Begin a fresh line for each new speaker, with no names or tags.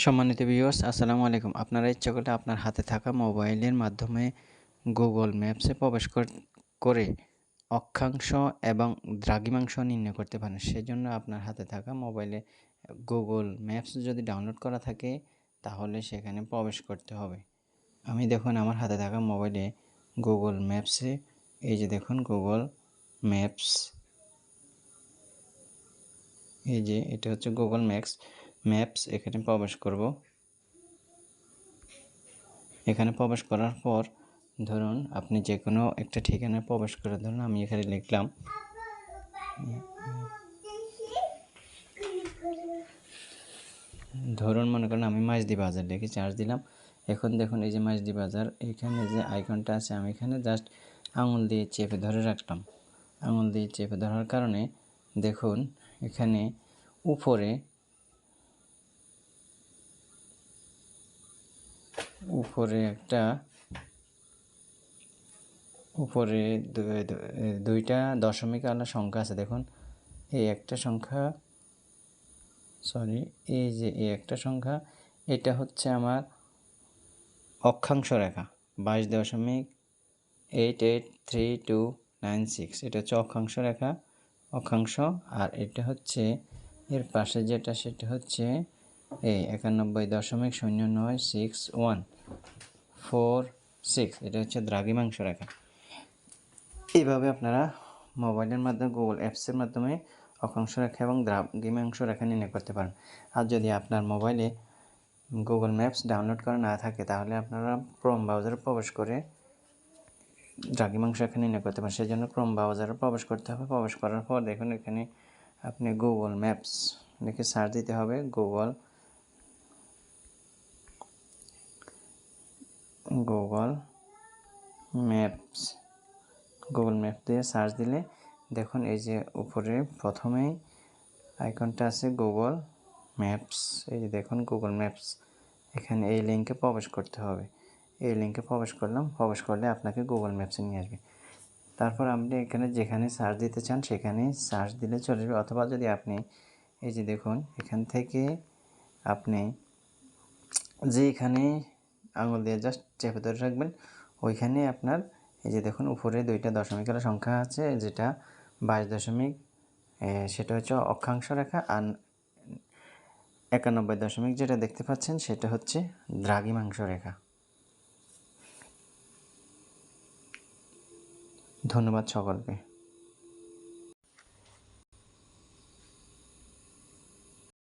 সম্মানিত ভিউয়ার্স, আসসালামু আলাইকুম। আপনারা ইচ্ছা করলে আপনার হাতে থাকা মোবাইলের মাধ্যমে গুগল ম্যাপসে প্রবেশ করে অক্ষাংশ এবং দ্রাঘিমাংশ নির্ণয় করতে পারেন। সেজন্য আপনার হাতে থাকা মোবাইলে গুগল ম্যাপস যদি ডাউনলোড করা থাকে তাহলে সেখানে প্রবেশ করতে হবে। আমি দেখুন আমার হাতে থাকা মোবাইলে গুগল ম্যাপসে এই যে দেখুন গুগল ম্যাপস, এই যে এটা হচ্ছে গুগল ম্যাপস এখানে প্রবেশ করব। এখানে প্রবেশ করার পর ধরুন আপনি যে কোনো একটা ঠিকানায় প্রবেশ করে, ধরুন আমি এখানে লিখলাম ধরুন মনে করেন আমি মাইজদি বাজার লিখে চার্জ দিলাম। এখন দেখুন এই যে মাইজদি বাজার, এখানে যে আইকনটা আছে আমি এখানে জাস্ট আঙুল দিয়ে চেপে ধরে রাখলাম। আঙুল দিয়ে চেপে ধরার কারণে দেখুন এখানে উপরে উপরে দুইটা দশমিক আলা সংখ্যা আছে। দেখুন এই একটা সংখ্যা, এই যে এই একটা সংখ্যা, এটা হচ্ছে আমার অক্ষাংশ রেখা 22.883296, এটা হচ্ছে অক্ষাংশ রেখা, অক্ষাংশ। আর এটা হচ্ছে এর পাশে যেটা, সেটা হচ্ছে এই 91.096146, এটা হচ্ছে দ্রাঘিমাংশ রেখা। এইভাবে আপনারা মোবাইলের মাধ্যমে গুগল অ্যাপসের মাধ্যমে অক্ষাংশ রেখা এবং দ্রাঘিমাংশ রেখা নির্ণয় করতে পারেন। আর যদি আপনার মোবাইলে গুগল ম্যাপস ডাউনলোড করা না থাকে তাহলে আপনারা ক্রোম ব্রাউজারে প্রবেশ করে দ্রাঘিমাংশ রেখা নির্ণয় করতে পারেন। সেই জন্য ক্রোম ব্রাউজারে প্রবেশ করতে হবে। প্রবেশ করার পর দেখুন এখানে আপনি গুগল ম্যাপস লিখে সার্চ দিতে হবে। গুগল ম্যাপস দিয়ে সার্চ দিলে দেখুন এই যে উপরে প্রথমেই আইকনটা আছে গুগল ম্যাপস, এই যে দেখুন গুগল ম্যাপস, এখানে এই লিঙ্কে প্রবেশ করতে হবে। এই লিঙ্কে প্রবেশ করলে আপনাকে গুগল ম্যাপসে নিয়ে আসবে। তারপর আপনি এখানে যেখানে সার্চ দিতে চান সেখানে সার্চ দিলে চলে যাবে। অথবা যদি আপনি এই যে দেখুন এখান থেকে আপনি যেখানে আঙুল দিয়ে জাস্ট চেপে ধরে রাখবেন, ওইখানে আপনার এই যে দেখুন উপরে দুইটা দশমিক সংখ্যা আছে, যেটা 22 সেটা হচ্ছে অক্ষাংশ রেখা, আর 91 যেটা দেখতে পাচ্ছেন সেটা হচ্ছে দ্রাঘিমাংশ রেখা। ধন্যবাদ সকলকে।